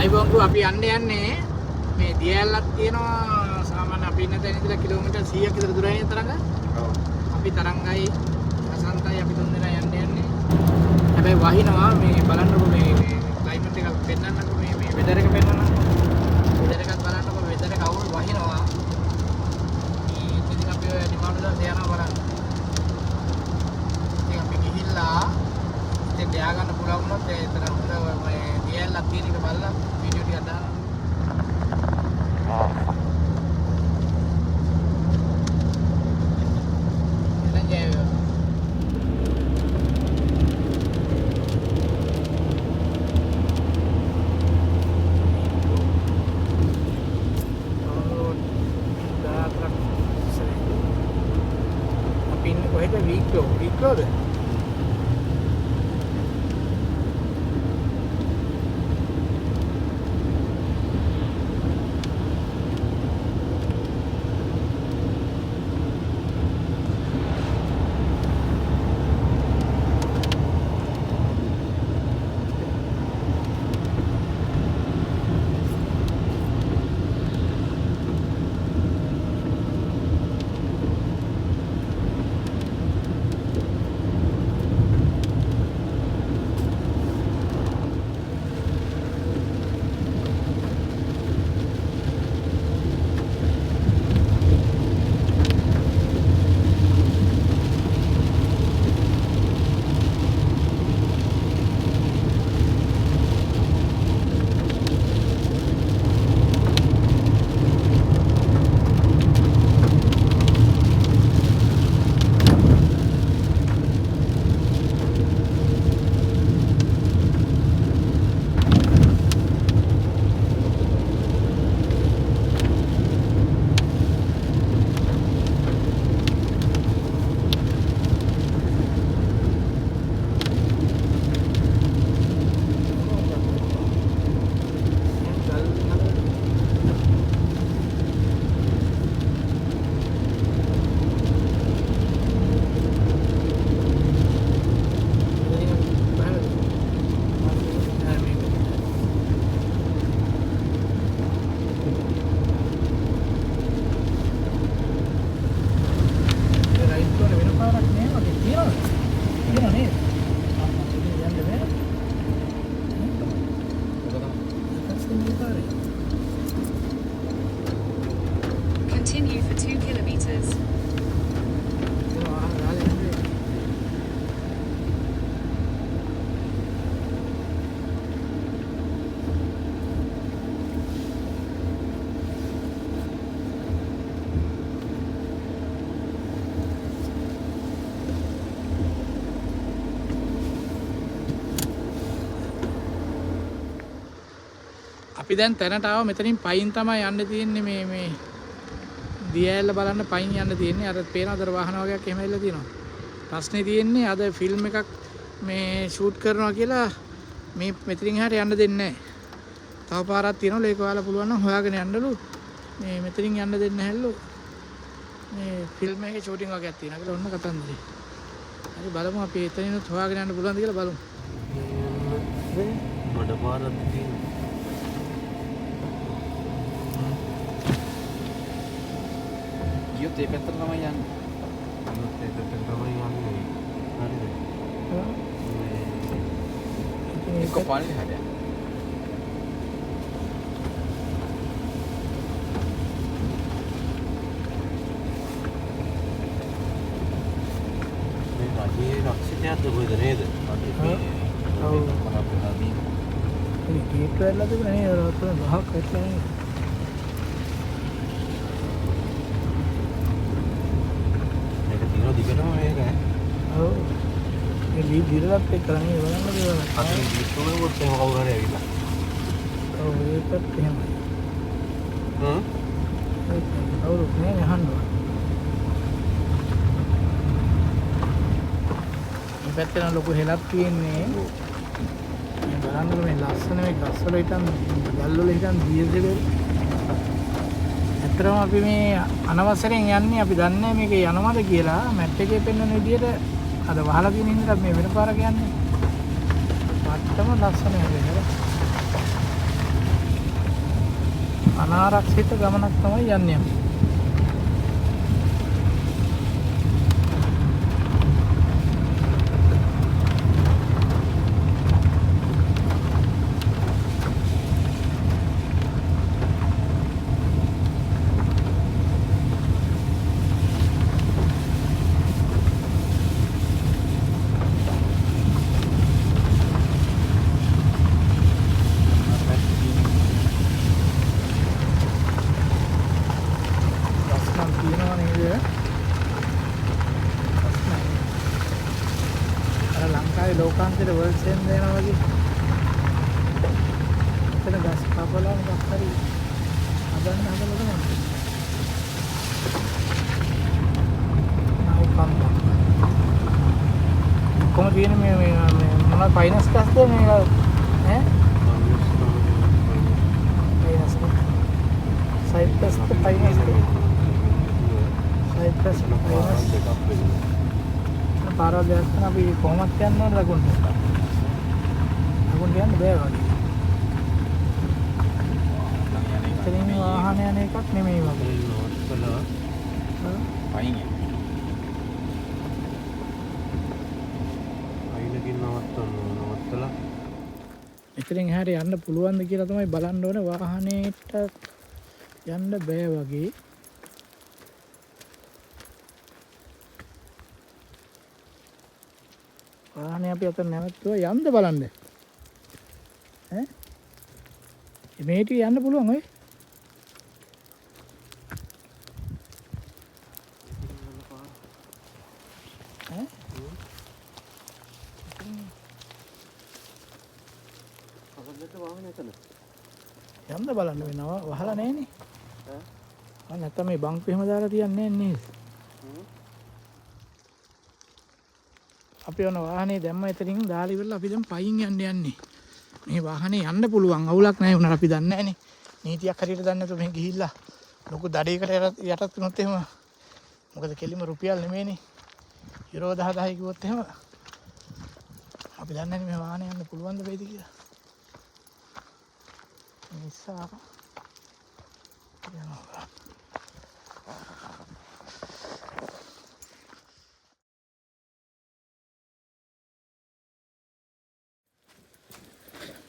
අයිබෝංගු අපි යන්නේ මේ දියැලක් තියෙනවා සාමාන්‍ය අපි ඉන්න තැන ඉඳලා කිලෝමීටර් 100ක් විතර දුරයි තරඟ. ඔව්. අපි තරංගයි අසන්තයි අපි තුන් දෙනා යන්නේ. හැබැයි වහිනවා මේ බලන්නකො මේ ක්ලයිමේට් එකක් පෙන්නන්නකො මේ වෙදර් එක පෙන්නන්න. වෙදර් එකක් බලන්නකො වෙදර් එක අවුල් වහිනවා. ඉතින් අපි ඩිමාන්ඩ් වලට යනවා බලන්න. ඉතින් අපි ගිහිල්ලා ඉතින් දෙයා ගන්න පුළුවන් වුණොත් ඒතර හොඳ මේ දියැලක් තියෙන එක බලලා වීඩියෝ ටිකක් දාන්න. Weekload. Continue for 2 kilometers. අපි දැන් තැනට ආව මෙතනින් පයින් තමයි යන්න තියෙන්නේ මේ දියැල බලන්න පයින් යන්න තියෙන්නේ. අර පේනවද වාහන වගේක් එහෙම ඇවිල්ලා තියෙනවා. ප්‍රශ්නේ තියෙන්නේ අද ෆිල්ම් එකක් මේ ෂූට් කරනවා කියලා මේ මෙතනින් එහාට යන්න දෙන්නේ නැහැ. තව පාරක් තියෙනවලු ඒක ඔයාලා පුළුවන් නම් හොයාගෙන යන්නලු. මේ මෙතනින් යන්න දෙන්නේ නැහැලු. මේ ෆිල්ම් එකේ ෂූටින් වගේක් තියෙනවා කියලා ඔන්න කතන්දරේ. හරි බලමු අපි එතනිනුත් හොයාගෙන යන්න පුළුවන්ද කියලා බලමු. මඩ පාරක් තියෙනවා. ගියොත් ඒ පැත්තට තමයි යන්නේ. ගියොත් ඒ පැත්තට තමයි යන්නේ. හරිද? ඒක පානේ හැදේ. මේ රජයේ රක්ෂිතයක්ද කොහෙද නේද? අපි මේ ඔව් මහපොළොවේ මේ ගේට් වල තිබුණේ නේද? රොත් ගහක් වැටලා නේද? දිගටම මේක ඈ. ඔව්. මේ දිරලත් එක්ක තමයි බලන්න දේවල්. අතන දිගටම වොත් එහෙම කවුරු හරි ඇවිල්ලා. ඔව් ඒකත් එහෙමයි. ඒක කවුරු නෑ අහනවා. මේ පැත්තේ ලොකු හෙලක් තියෙන්නේ. මේ බලන්න මේ ලස්සන මේ ගස්වල හිටන් ගල්වල හිටන් දීර්ඝ ඇත්තටම අපි මේ අනවසරයෙන් යන්නේ අපි දන්නේ මේක යනවද කියලා මැප් එකේ පෙන්වන විදිහට අද වහලා තියෙන හින්දා මේ වෙන පාරක් යන්නේ. මට්ටම ලස්සනයි නේද? අනාරක්ෂිත ගමනක් තමයි යන්නේ. ලංකාවේ ලෝකාන්තයට වර්ල්ඩ් සෙන් දෙනවා වගේ. එතන ගස් කපලා මොකක් හරි හදන්න හදලා තමයි. කොහොමද තියෙන්නේ මේ මොනවද ෆයිනස් ගස්ද මේක ඈ? Finance Cyprus finance Cyprus finance පාරවල් දෙයක් තමයි අපි කොහොමද යන්න ඕන ලකුණට. ලකුණට යන්න බෑ වගේ. එතනින් වාහන යන එකක් නෙමෙයි වගේ. පයින් පයින්කින් නවත්තලා එතනින් එහාට යන්න පුළුවන්ද කියලා තමයි බලන්න ඕනේ. වාහනේට යන්න බෑ වගේ. වාහනේ අපි අතන නැවතුවා යන්න බලන්න. ඈ? මේට යන්න පුළුවන් ඔය. ඈ? අපිට වාහනේ එතන. යන්න බලන්න වෙනවා වහලා නැහනේ. ඈ? නැත්නම් මේ බංකු එහෙම දාලා තියන්නේ නේද? අපි යන වාහනේ දැම්ම එතනින් දාලා ඉවරලා අපි දැන් පයින් යන්නේ. මේ වාහනේ යන්න පුළුවන් අවුලක් නැහැ උනාට අපි දන්නේ නැහනේ. නීතියක් හරියට දන්නේ නැතුව මෙහෙ ගිහිල්ලා ලොකු දඩේකට යටත් වුණොත් එහෙම මොකද කෙලිම රුපියල් නෙමෙයිනේ. යුරෝ 10,000 කිව්වොත් එහෙම අපි දන්නේ නැහැ මේ වාහනේ යන්න පුළුවන්ද බැයිද කියලා. නිසා යනවා.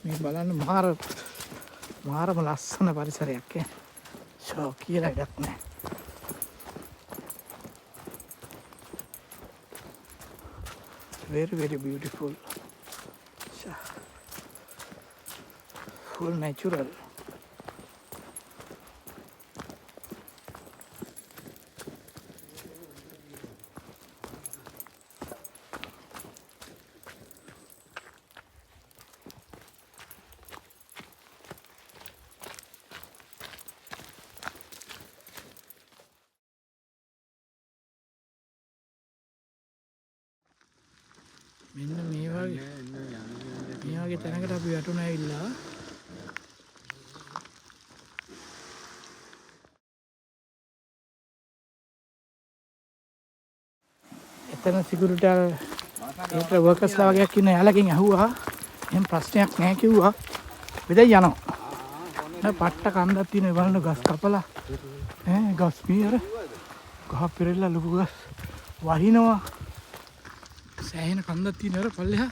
මේ බලන්න මාරම ලස්සන පරිසරයක් ඈ. ෂෝ කියලා එකක් නැහැ. very beautiful. Full natural. මෙන්න මේ වගේ තැනකට අපි වැටුණ ඇවිල්ලා එතන සිකියුරිටි ඒකට වර්කර්ස්ලා වගේක් ඉන්න යාළකින් ඇහුවා එහෙනම් ප්‍රශ්නයක් නැහැ කිව්වා විදයි යනවා නේ පට්ට කන්දක් තියෙන බලන්න ගස් කපලා ගස් පියර ගහ පෙරෙලා ලොකු ගස් වහිනවා සෑහෙන කන්දක් තියෙන අර පල්ලෙහා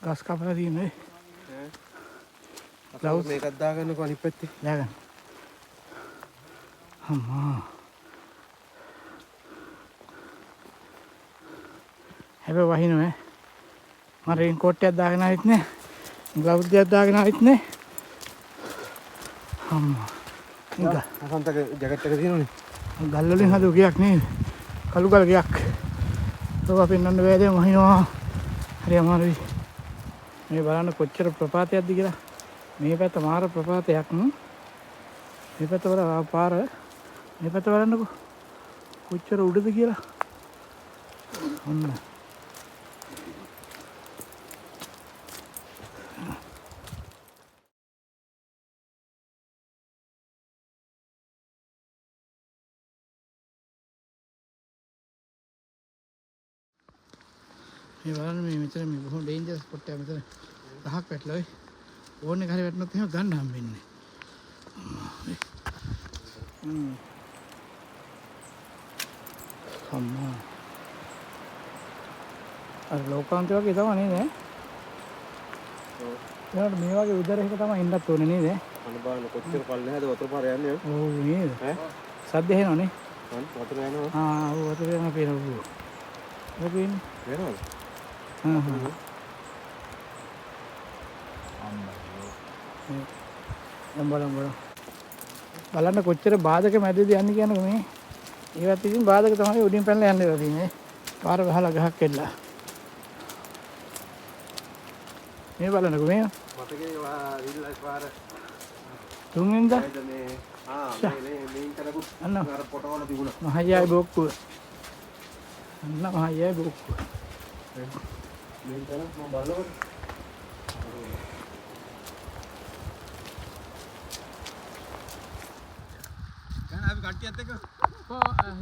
ගස් කපලා තියෙන්නේ ග්ලව්ස් මේකක් දාගන්නකෝ අනිත් පැත්තේ දාගන්න අම්මා හැබැයි වහිනවා මම රේන් කෝට් එකක් දාගෙන ආවිත් නෑ ග්ලව්ස් දෙකක් දාගෙන ආවිත් නෑ අම්මා අසන්තක ජැකට් එක තියෙනවනේ ගල් වලින් හදපු ගයක් නේද කළු ගල් ගයක් ඒක පෙන්වන්න බෑද වහිනවා හරි අමාරුයි මේ බලන්න කොච්චර ප්‍රපාතයක්ද කියලා මේ පැත්ත මාර ප්‍රපාතයක් මේ පැත්ත වල පාර මේ පැත්ත බලන්නකෝ කොච්චර උඩද කියලා ඔන්න මේ බලන්න මේ මෙතන මේ බොහොම ඩේන්ජරස් ස්පොට් එකක් මෙතන ගහක් වැටලා ඔය ඕනේ හරි වැටුනොත් එහෙම ගන්න හම්බෙන්නේ අම්මා අර ලෝකාන්තය වගේ තමයි නේද ඒකට මේ වගේ උදරයක තමයි ඉන්නත් ඕනේ නේද අන්න බලන්න කොච්චර පල්ලෙහාද වතුර පාර යන්නේ ඔව් නේද ඈ සද්ද එනවනේ වතුර යනවා ඔව් වතුර යනවා පේනවා ඒක වෙන්නේ වෙනවද බලන්න කොච්චර බාධක මැදද යන්නේ කියනකො මේ ඒවත් ඉතින් බාධක තමයි උඩින් පැනලා යන්න වෙලා තියෙන්නේ පාර ගහලා ගහක් කෙල්ලා මේ බලන්නකො මේ මතකේ රිල්ලස් පාර තුන්වෙනිද මේ මේන් කරපු අන්න අර පොටවල තිබුණා මහයයි බොක්කුව අන්න මහයයි බොක්කුව මේන් කරා මම බලනකොට ගන්න අපි කට්ටියත් එක්ක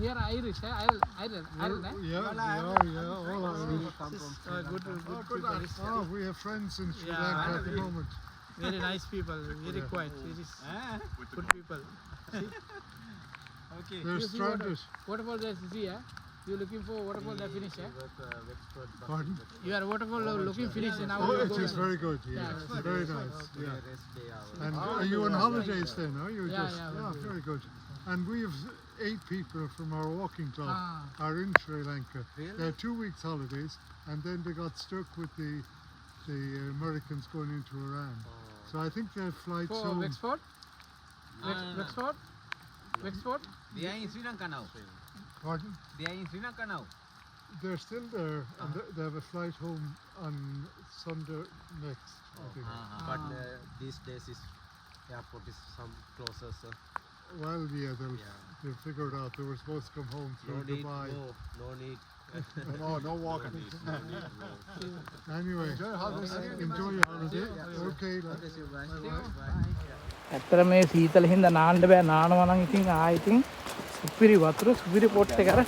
here Irish, Ireland. Yeah, all Irish. Good people. Oh, we have friends in Sri Lanka at the moment. Very nice people, very quiet, very good people. Okay. They're stranded. Waterfall there, see, you looking for waterfall that finish, Pardon? You are waterfall looking finish now. Oh, it is very good. Yeah, very nice. Yeah. And are you on holidays then? Are you just? Yeah, very good. And we have 8 people from our walking club are in Sri Lanka. They had 2 weeks holidays, and then they got stuck with the Americans going into Iran. So I think their flights For home. Wexford? Wexford? Wexford? They are in Sri Lanka now. Pardon? They are in Sri Lanka now. They're still there, and they have a flight home on Sunday next. I think. But these days is airport is some closer, so Well, yeah, they'll figure it out. They were supposed to come home no through need, Dubai. no need. No walking. Anyway, enjoy your holiday. Okay. ඇත්තට මේ සීතල හින්දා නාන්න බෑ නානවා නම් ඉතින් ආයෙ ඉතින් සුපිරි වතුර සුපිරි පොට් එක අර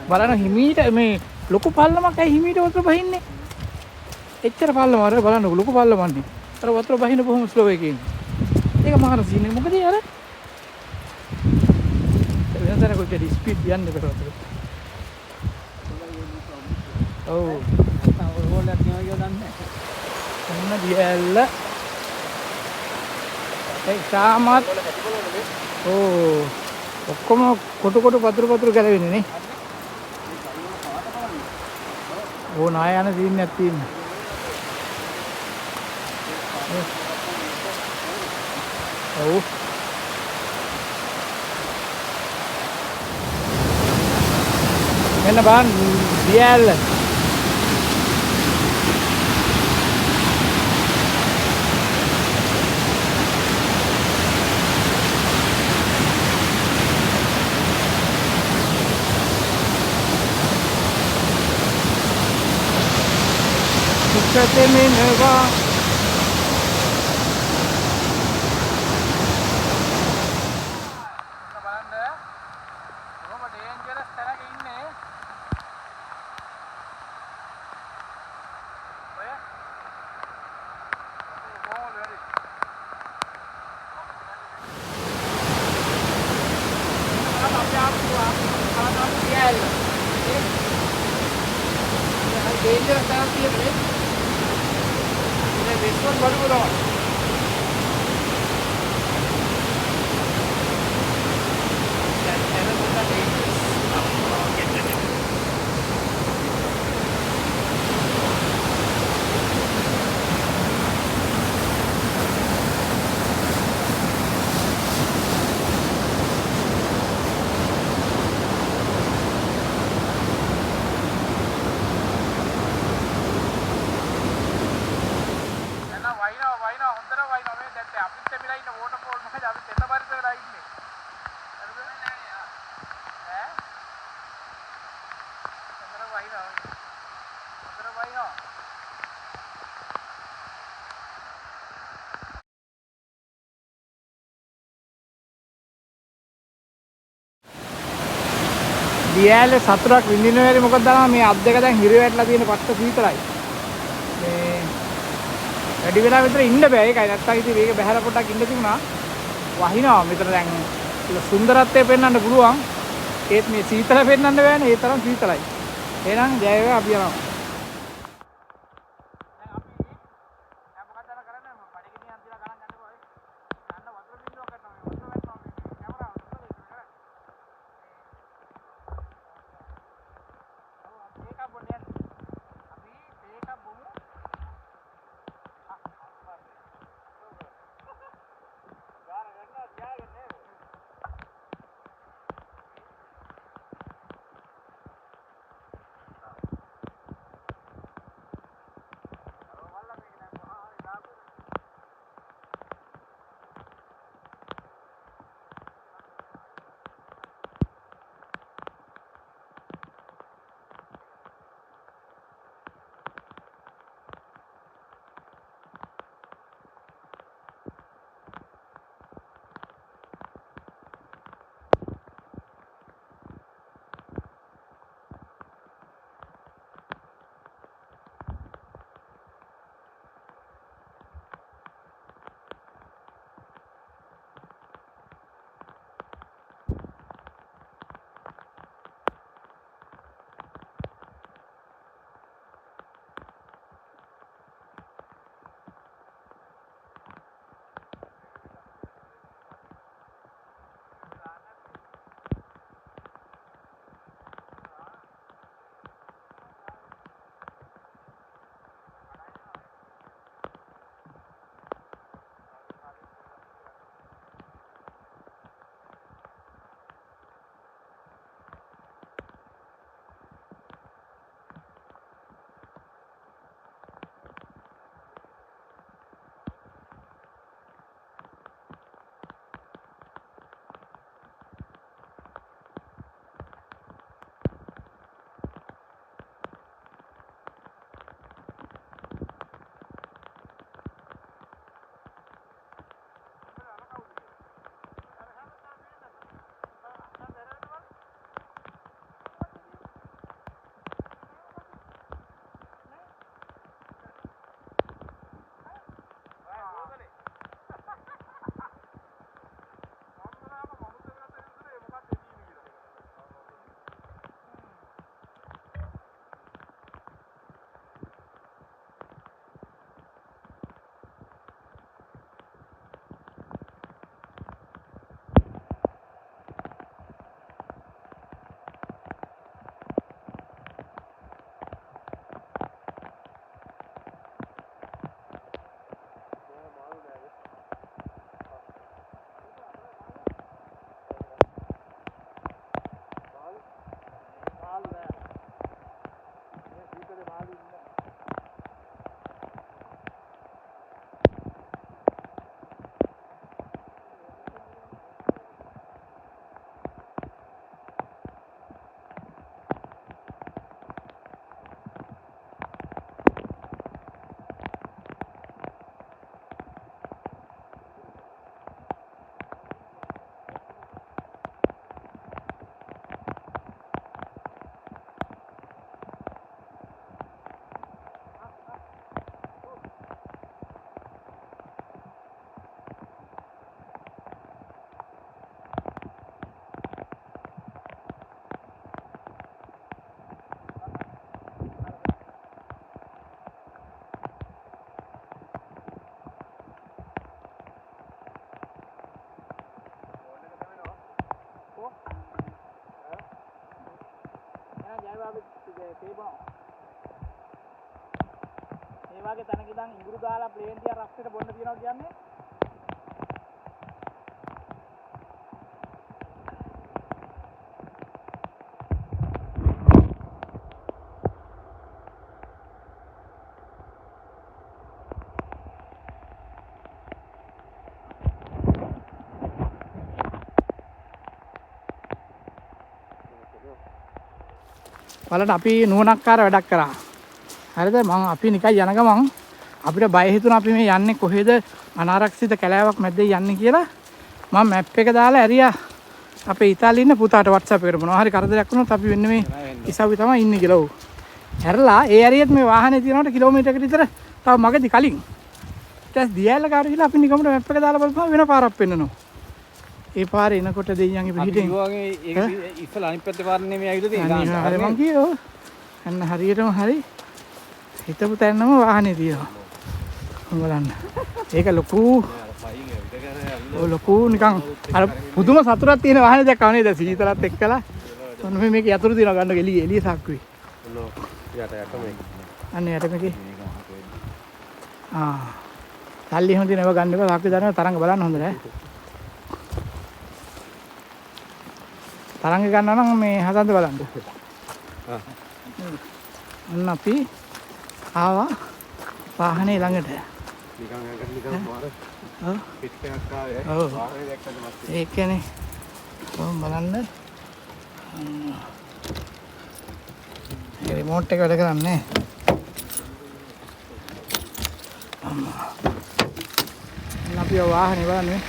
බලන්න හිමීට මේ ලොකු පල්ලමක් ඇයි හිමීට වතුර බහින්නේ එච්චර පල්ලම අර බලන්න ලොකු පල්ලමන්නේ අර වතුර බහින බොහොම ස්ලෝ එකකින් ඒක මාර සීන් එක මොකද යාර වෙනතර කොච්චර ස්පීඩ් යන්නේ බර වතුර ඔව් ඕගොල්ලෝ කියනවා දන්නේ ඔන්න දියැල්ල ඒ සාමත් ඕ ඔක්කොම කොටු පතුරු ගැලවෙන්නේ නේ ඕ නාය යන සීන් එකක් තියෙනවා ඔව් මෙන්න බලන්න දියැල්ල Terminava. Dangerous therapy, right? This one badu daw that channel is the dangerous දියැලේ සතුටක් විඳින්න බැරි මොකද දන්නවා මේ අත් දෙක දැන් හිර වැටලා තියෙන පත්ත සීතලයි. මේ වැඩි වෙලා විතර ඉන්න බෑ ඒකයි නැත්තම් ඉතින් මේක බහැලා පොඩ්ඩක් ඉන්න තිබුණා. වහිනවා මෙතන දැන් සුන්දරත්වය පෙන්වන්න පුළුවන්. ඒත් මේ සීතල පෙන්වන්න බෑනේ ඒ තරම් සීතලයි. එහෙනම් ජය වේවා අපි යනවා. මේ වගේ තැනක ඉඳන් ඉඟුරු දාලා ප්ලේන් තියා රස්තේට බොන්න තියනවා කියන්නේ බලන්න අපි නුවණක්කාර වැඩක් කරා. හරිද? අපි නිකන් යන ගමන් අපිට බය හිතුණා අපි මේ යන්නේ කොහෙද අනාරක්ෂිත කැලෑවක් මැද්දේ යන්නේ කියලා. මම මැප් එක දාලා ඇරියා අපේ ඉතාලියේ ඉන්න පුතාට WhatsApp එකට මොනවා හරි කරදරයක් වුණොත් අපි වෙන්නේ මේ ඉසාවි තමයි ඉන්නේ කියලා. ඔව්. හැරලා ඒ ඇරියෙත් මේ වාහනේ තියනකොට කිලෝමීටරයකට විතර තව මගදී කලින්. ඊට පස්සේ දියැල කාට ගිහලා අපි නිකම්ම මැප් එක දාලා බලපුවම වෙන පාරක් පෙන්නනවා. ඒ පාරේ එනකොට දෙයියන්ගේ පිටින් වගේ ඒක ඉස්සලා අනිත් පැත්තේ පාරනේ මේ ඇවිල්ලා තියෙන්නේ. හරි මං කියෝ. අන්න හරියටම හරි හිතපු තැනම වාහනේ තියෙනවා. බලන්න. ඒක ලොකු ලොකු නිකන් අර පුදුම සතුටක් තියෙන වාහනේ දැක්කම නේද සීතලත් එක්කලා. ඔන්න මේක යතුරු දිනවා ගන්න එළිය සාක්කුවේ. යට මේක. අන්න යට මේකේ. සල්ලි හොඳින් ඒව ගන්න එපා සාක්කුවේ දානවා තරංග බලන්න හොඳ නෑ. තරංග ගන්නවා නම් මේ හදන්න බලන්න. අන්න අපි ආවා වාහනේ ළඟට. නිකන් මාර ඔව්. පිටකයක් ආවේ. ඔව්. වාහනේ දැක්කද මස්සේ. ඒ කියන්නේ ඔව් බලන්න. ඒ රිමෝට් එක වැඩ කරන්නේ. අපි වාහනේ බලන්නේ.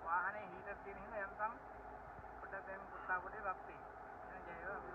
වාහනේ හීටර් තියෙන හින්දා යන්තම් පොඩ්ඩක් දැන් පුත්තා පොඩේ රත් වෙයි. එහෙනම් ජයව අපි